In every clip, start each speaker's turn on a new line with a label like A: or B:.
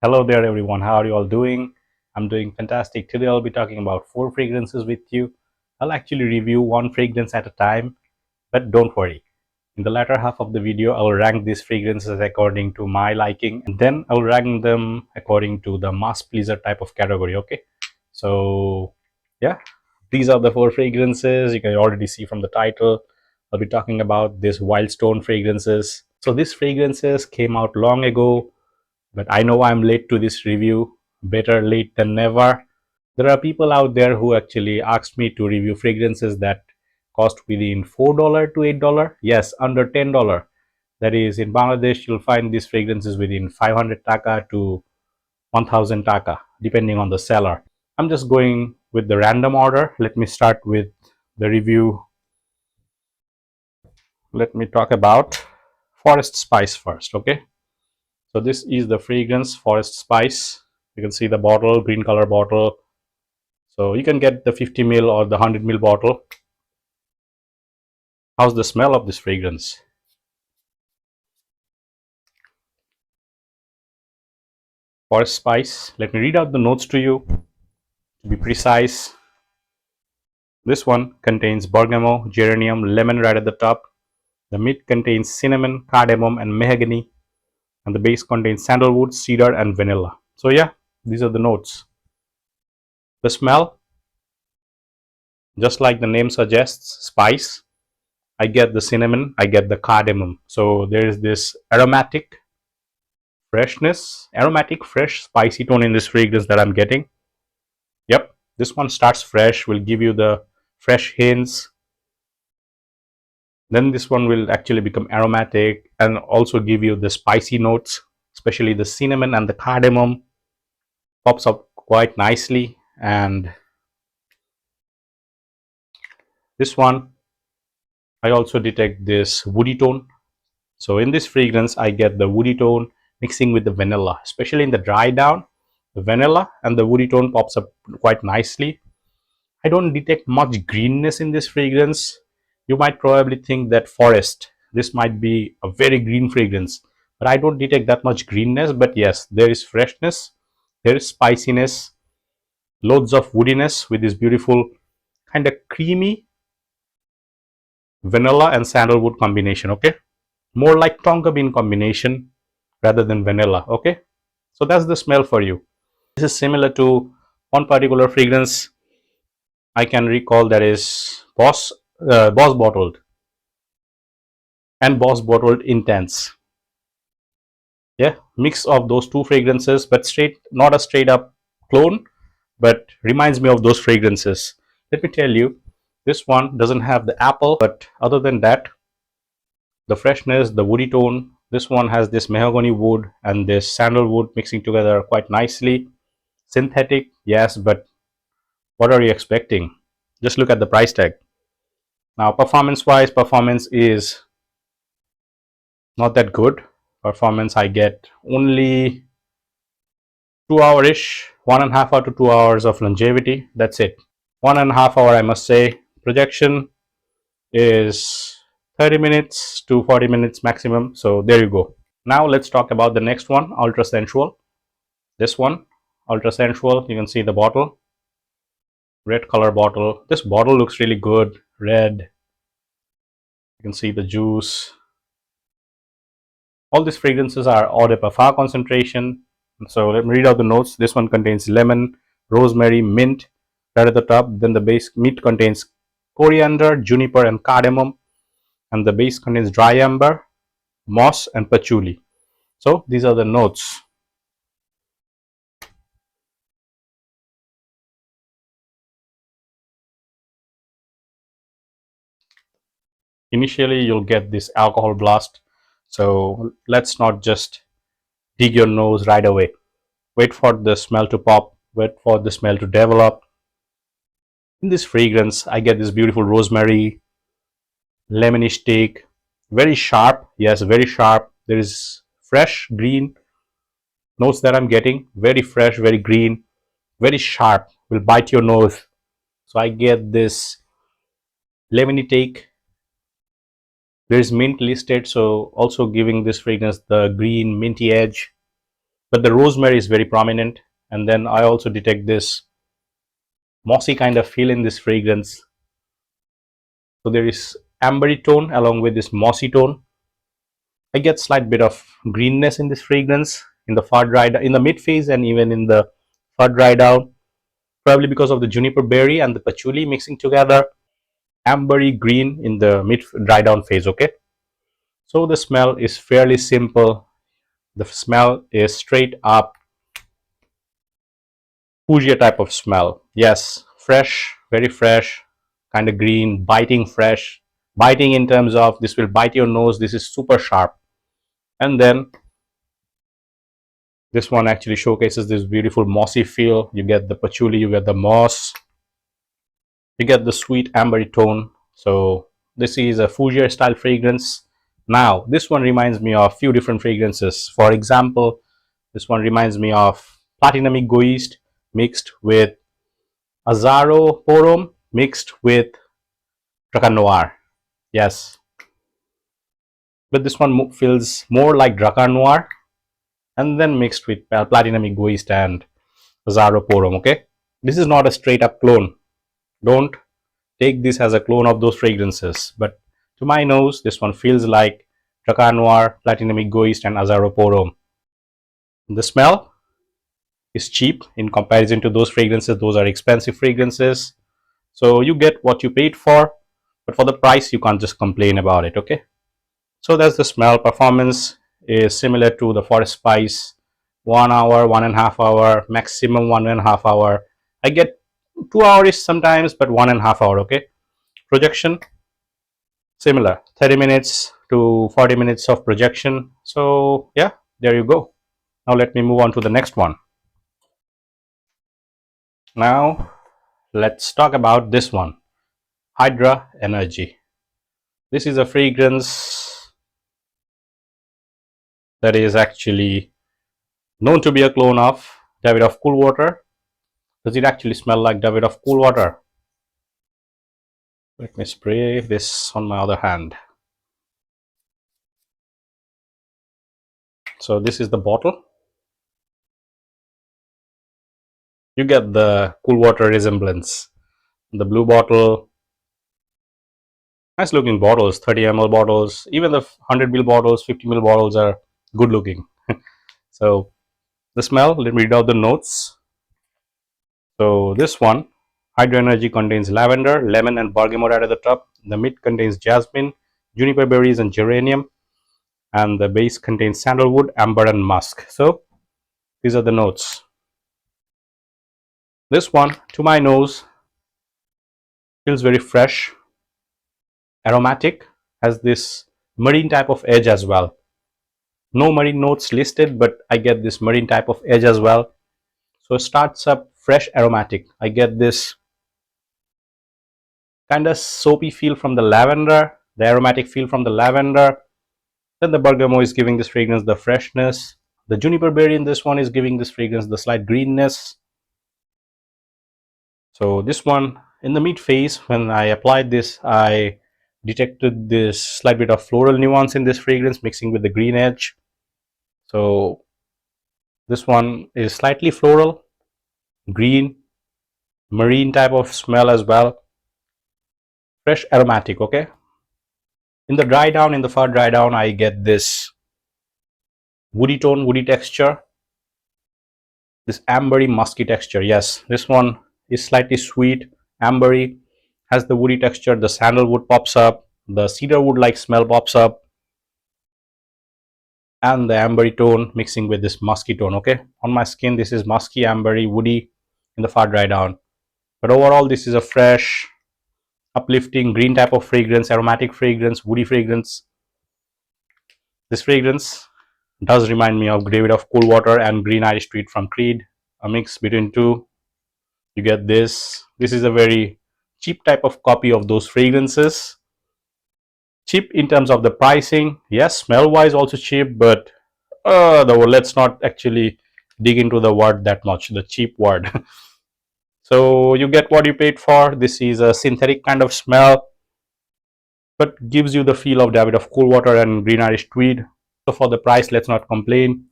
A: Hello there, everyone. How are you all doing? I'm doing fantastic. Today, I'll be talking about four fragrances with you. I'll actually review one fragrance at a time, but don't worry. In the latter half of the video, I'll rank these fragrances according to my liking, and then I'll rank them according to the mass pleaser type of category. Okay, so yeah, these are the four fragrances. You can already see from the title. I'll be talking about these Wild Stone fragrances. So these fragrances came out long ago, but I know I'm late to this review. Better late than never. There are people out there who actually asked me to review fragrances that cost within $4 to $8. Yes, under $10. That is, in Bangladesh, you'll find these fragrances within 500 taka to 1000 taka, depending on the seller. I'm just going with the random order. Let me start with the review. Let me talk about Forest Spice first, okay? So this is the fragrance Forest Spice. You can see the bottle, green color bottle. So you can get the 50 ml or the 100 ml bottle. How's the smell of this fragrance? Forest Spice. Let me read out the notes to you. To be precise, this one contains bergamot, geranium, lemon right at the top. The mid contains cinnamon, cardamom, and mahogany. And the base contains sandalwood, cedar, and vanilla. So yeah, these are the notes. The smell, just like the name suggests, spice. I get the cinnamon, I get the cardamom. So there is this aromatic, fresh, spicy tone in this fragrance that I'm getting. Yep, this one starts fresh, will give you the fresh hints. Then this one will actually become aromatic and also give you the spicy notes, especially the cinnamon and the cardamom pops up quite nicely. And this one, I also detect this woody tone. So in this fragrance, I get the woody tone mixing with the vanilla, especially in the dry down. The vanilla and the woody tone pops up quite nicely. I don't detect much greenness in this fragrance. You might probably think that forest, this might be a very green fragrance, but I don't detect that much greenness. But yes, there is freshness, there is spiciness, loads of woodiness with this beautiful kind of creamy vanilla and sandalwood combination. Okay, more like tonka bean combination rather than vanilla. Okay, so that's the smell for you. This is similar to one particular fragrance I can recall, that is Boss Bottled and Boss Bottled Intense. Yeah, mix of those two fragrances, but not a straight up clone, but reminds me of those fragrances. Let me tell you, this one doesn't have the apple, but other than that, the freshness, the woody tone, this one has this mahogany wood and this sandalwood mixing together quite nicely. Synthetic, yes, but what are you expecting? Just look at the price tag. Now, performance wise, performance is not that good. Performance, I get only 2 hour-ish, 1.5 hour to 2 hours of longevity. That's it. 1.5 hour, I must say. Projection is 30 minutes to 40 minutes maximum. So there you go. Now let's talk about the next one, Ultra Sensual. This one, Ultra Sensual, you can see the bottle, red color bottle. This bottle looks really good, red. You can see the juice. All these fragrances are eau de parfum concentration. So let me read out the notes. This one contains lemon, rosemary, mint right at the top. Then the base meat contains coriander, juniper, and cardamom. And the base contains dry amber, moss, and patchouli. So these are the notes. Initially, you'll get this alcohol blast. So let's not just dig your nose right away. Wait for the smell to pop. Wait for the smell to develop. In this fragrance, I get this beautiful rosemary, lemonish take, very sharp. Yes, very sharp. There is fresh green notes that I'm getting. Very fresh, very green, very sharp. Will bite your nose. So I get this lemony take. There is mint listed, so also giving this fragrance the green minty edge. but the rosemary is very prominent. And then I also detect this mossy kind of feel in this fragrance. So there is ambery tone along with this mossy tone. I get slight bit of greenness in this fragrance in the far dry, in the mid phase, and even in the far dry down, probably because of the juniper berry and the patchouli mixing together. Ambery green in the mid dry down phase. Okay, so the smell is fairly simple. The smell is straight up Fuchsia type of smell. Yes, fresh, very fresh, kind of green, biting fresh. Biting in terms of this will bite your nose. This is super sharp. And then this one actually showcases this beautiful mossy feel. You get the patchouli, you get the moss, you get the sweet ambery tone. So this is a Fuchsia style fragrance. Now, this one reminds me of few different fragrances. For example, this one reminds me of Platinum Egoist mixed with Azaro Porom mixed with Noir. Yes, but this one feels more like Noir and then mixed with Platinum Egoist and Azaro Porom. Okay, this is not a straight up clone. Don't take this as a clone of those fragrances. But to my nose, this one feels like Noir, Platinum Egoist, and Azaro Porom. The smell is cheap in comparison to those fragrances. Those are expensive fragrances. So you get what you paid for, but for the price, you can't just complain about it. Okay. So that's the smell. Performance is similar to the Forest Spice, 1 hour, 1.5 hour, maximum 1.5 hour. I get 2 hours sometimes, but 1.5 hour. Okay. Projection similar, 30 minutes to 40 minutes of projection. So yeah, there you go. Now let me move on to the next one. Now let's talk about this one, Hydra Energy. This is a fragrance that is actually known to be a clone of David of Cool Water. Does it actually smell like David of Cool Water? Let me spray this on my other hand. So this is the bottle. You get the Cool Water resemblance. The blue bottle, nice looking bottles, 30 ml bottles. Even the 100 ml bottles, 50 ml bottles are good looking. So the smell, let me read out the notes. So this one, Hydra Energy, contains lavender, lemon, and bergamot at the top. The mid contains jasmine, juniper berries, and geranium. And the base contains sandalwood, amber, and musk. So these are the notes. This one, to my nose, feels very fresh, aromatic, has this marine type of edge as well. No marine notes listed, but I get this marine type of edge as well. So it starts up fresh, aromatic. I get this kind of soapy feel from the lavender, the aromatic feel from the lavender. Then the bergamot is giving this fragrance the freshness. The juniper berry in this one is giving this fragrance the slight greenness. So this one, in the mid phase, when I applied this, I detected this slight bit of floral nuance in this fragrance mixing with the green edge. So this one is slightly floral, green, marine type of smell as well. Fresh, aromatic. Okay. In the dry down, in the far dry down, I get this woody tone, woody texture, this ambery musky texture. Yes, this one is slightly sweet, ambery, has the woody texture. The sandalwood pops up, the cedarwood like smell pops up, and the ambery tone mixing with this musky tone. Okay, on my skin, this is musky, ambery, woody in the far dry down. But overall, this is a fresh, uplifting green type of fragrance, aromatic fragrance, woody fragrance. This fragrance does remind me of David of Cool Water and Green Irish Tweed from Creed, a mix between two. You get this. This is a very cheap type of copy of those fragrances. Cheap in terms of the pricing. Yes, smell wise also cheap, but let's not actually dig into the word that much, the cheap word. So you get what you paid for. This is a synthetic kind of smell, but gives you the feel of David of Cool Water and Green Irish Tweed. So for the price, let's not complain.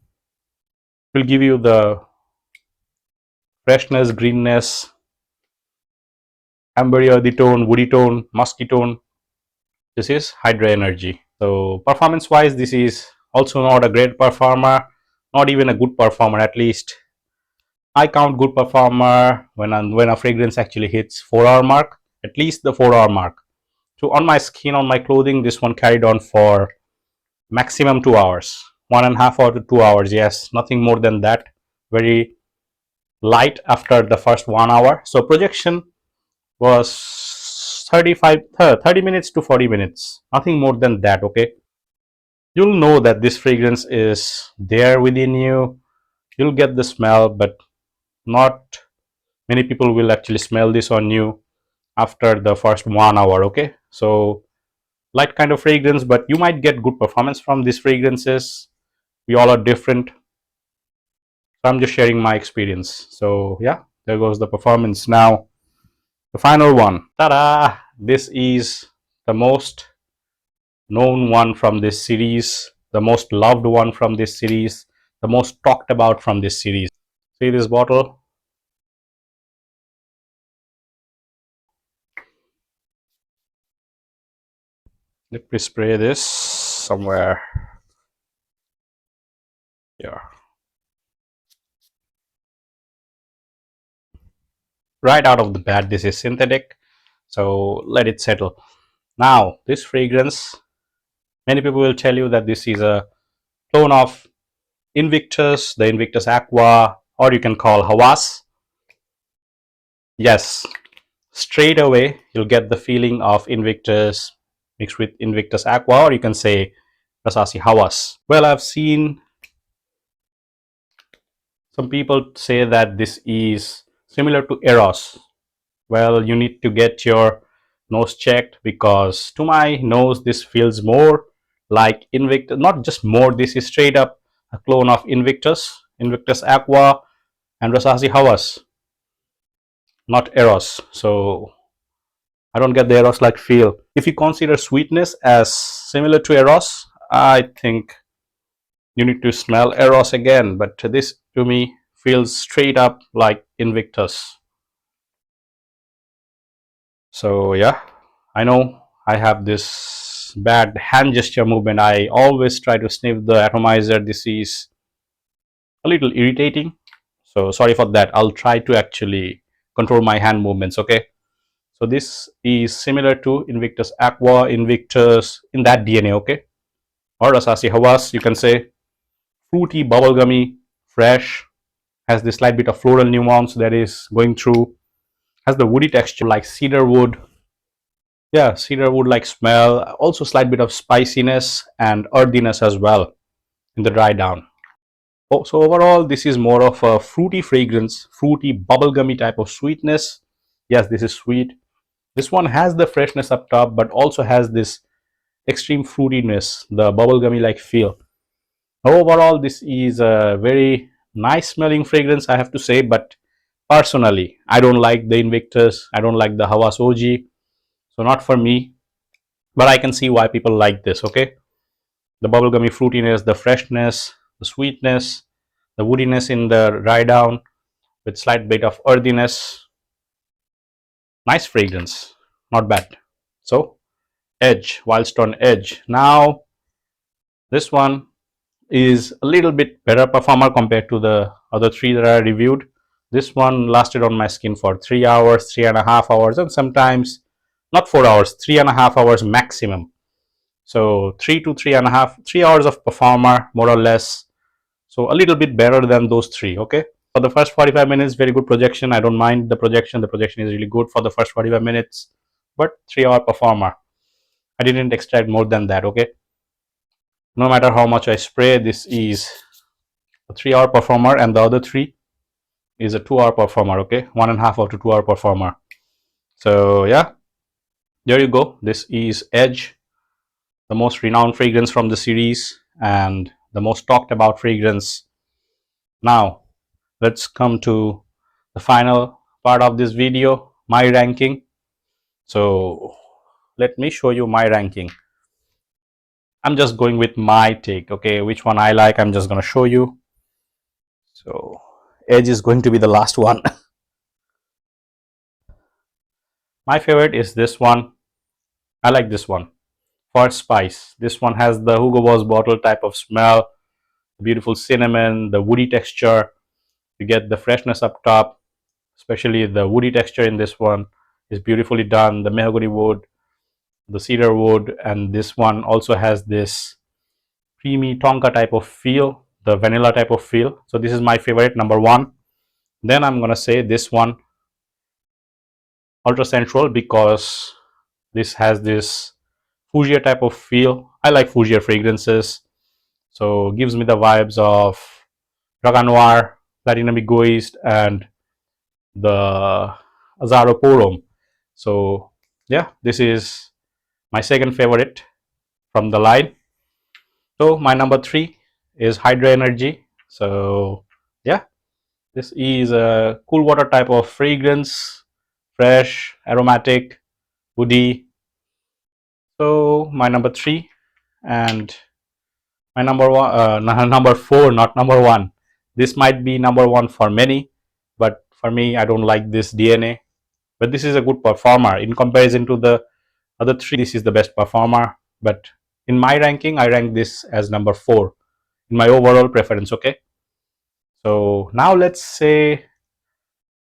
A: will give you the freshness, greenness, ambery earthy tone, woody tone, musky tone. This is Hydra Energy. So performance wise, this is also not a great performer, not even a good performer. At least I count good performer when a fragrance actually hits 4 hour mark, at least the 4 hour mark. So on my skin, on my clothing, this one carried on for maximum 2 hours, 1.5 hour to 2 hours. Yes, nothing more than that. Very light after the first 1 hour. So projection was 30 minutes to 40 minutes, nothing more than that. Okay, you'll know that this fragrance is there within you. You'll get the smell, but not many people will actually smell this on you after the first 1 hour. Okay, so light kind of fragrance, but you might get good performance from these fragrances. We all are different, so I'm just sharing my experience. So yeah, there goes the performance. Now the final one. Ta-da! This is the most known one from this series, the most loved one from this series, the most talked about from this series. See this bottle? Let me spray this somewhere here. Right out of the bat, this is synthetic, so let it settle. Now, this fragrance, many people will tell you that this is a clone of Invictus, the Invictus Aqua, or you can call Hawas. Yes, straight away you'll get the feeling of Invictus mixed with Invictus Aqua, or you can say Rasasi Hawas. Well, I've seen some people say that this is similar to Eros. Well, you need to get your nose checked, because to my nose this feels more like Invictus. Not just more, this is straight up a clone of Invictus, Invictus Aqua and Rasasi Hawas, not Eros. So I don't get the Eros like feel. If you consider sweetness as similar to Eros, I think you need to smell Eros again, but this to me feels straight up like Invictus. So yeah, I know I have this bad hand gesture movement. I always try to sniff the atomizer. This is a little irritating, so sorry for that. I'll try to actually control my hand movements. Okay, so this is similar to Invictus Aqua, Invictus in that DNA. Okay, or Rasasi Hawas, you can say. Fruity, bubblegummy, fresh, has this slight bit of floral nuance that is going through, has the woody texture like cedar wood. Yeah, cedar wood like smell, also slight bit of spiciness and earthiness as well in the dry down. Oh, so overall this is more of a fruity fragrance, fruity bubblegummy type of sweetness. Yes, this is sweet. This one has the freshness up top, but also has this extreme fruitiness, the bubblegummy like feel. Overall, this is a very nice smelling fragrance, I have to say, but personally, I don't like the Invictus, I don't like the Hawas OG, so not for me, but I can see why people like this. Okay, the bubblegummy fruitiness, the freshness, the sweetness, the woodiness in the dry down with slight bit of earthiness. Nice fragrance, not bad. So, Edge, Wild Stone Edge. Now, this one is a little bit better performer compared to the other three that I reviewed. This one lasted on my skin for 3 hours, 3.5 hours, and sometimes not 4 hours, 3.5 hours maximum. So 3 to 3.5 3 hours of performer, more or less. So a little bit better than those three. Okay, for the first 45 minutes, very good projection. I don't mind the projection. The projection is really good for the first 45 minutes, but 3 hour performer, I didn't extract more than that. Okay, no matter how much I spray, this is a 3 hour performer, and the other three is a 2 hour performer. Okay, 1.5 hour to 2 hour performer. So yeah, there you go. This is Edge, the most renowned fragrance from the series and the most talked about fragrance. Now let's come to the final part of this video, my ranking. So let me show you my ranking. I'm just going with my take. Okay, which one I like, I'm just going to show you. So Edge is going to be the last one. My favorite is this one. I like this one. For spice, this one has the Hugo Boss bottle type of smell, beautiful cinnamon, the woody texture. You get the freshness up top, especially the woody texture in this one is beautifully done. The mahogany wood, the cedar wood, and this one also has this creamy tonka type of feel, the vanilla type of feel. So this is my favorite, number one. Then I'm gonna say this one, ultra sensual, because this has this Fougere type of feel. I like Fougere fragrances, so gives me the vibes of Noir, Platinum Egoist, and the Azaro Porom. So yeah, this is my second favorite from the line. So my number three is Hydra Energy. So yeah, this is a cool water type of fragrance, fresh, aromatic, woody. So my number three, and my number one, number four, not number one. This might be number one for many, but for me, I don't like this DNA. But this is a good performer in comparison to the other three. This is the best performer. But in my ranking, I rank this as number four in my overall preference. Okay. So now let's say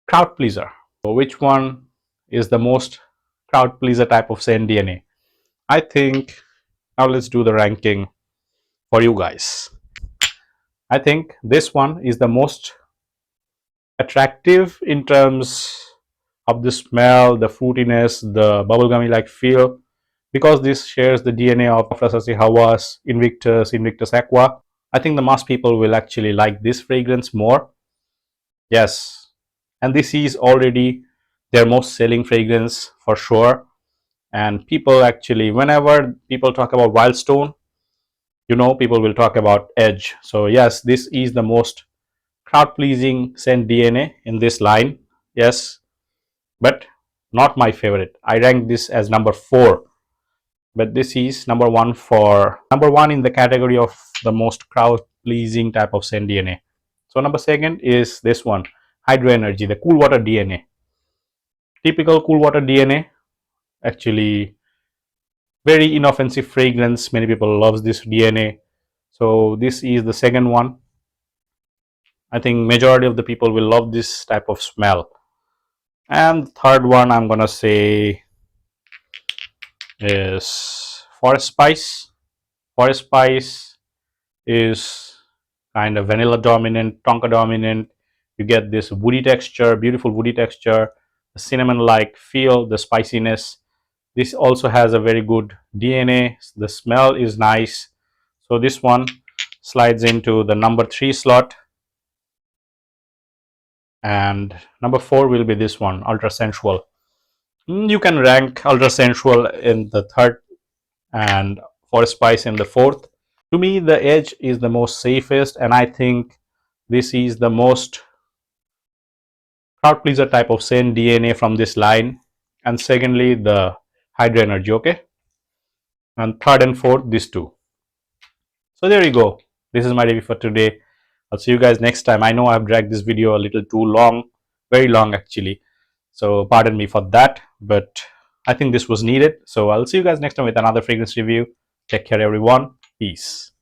A: crowd pleaser. So which one is the most crowd pleaser type of scent DNA? I think now let's do the ranking for you guys. I think this one is the most attractive in terms of the smell, the fruitiness, the bubblegummy like feel, because this shares the DNA of Rassasi Hawas, Invictus, Invictus Aqua. I think the mass people will actually like this fragrance more. Yes, and this is already their most selling fragrance for sure. And people actually, whenever people talk about Wild Stone, you know, people will talk about Edge. So yes, this is the most crowd pleasing scent DNA in this line. Yes, but not my favorite. I rank this as number four, but this is number one in the category of the most crowd pleasing type of scent DNA. So number second is this one, Hydra Energy, the cool water DNA. Typical cool water DNA, actually very inoffensive fragrance. Many people loves this DNA. So this is the second one. I think majority of the people will love this type of smell. And third one I'm gonna say is Forest Spice. Forest Spice is kind of vanilla dominant, tonka dominant. You get this woody texture, beautiful woody texture, the cinnamon like feel, the spiciness. This also has a very good DNA. The smell is nice. So this one slides into the number three slot. And number four will be this one, Ultra Sensual. You can rank Ultra Sensual in the third and Forest Spice in the fourth. To me, the Edge is the most safest, and I think this is the most crowd pleaser type of scent DNA from this line. And secondly, the Hydra Energy. Okay, and third and fourth, these two. So there you go. This is my review for today. I'll see you guys next time. I know I've dragged this video a little too long, very long actually. So pardon me for that, but I think this was needed. So I'll see you guys next time with another fragrance review. Take care, everyone. Peace.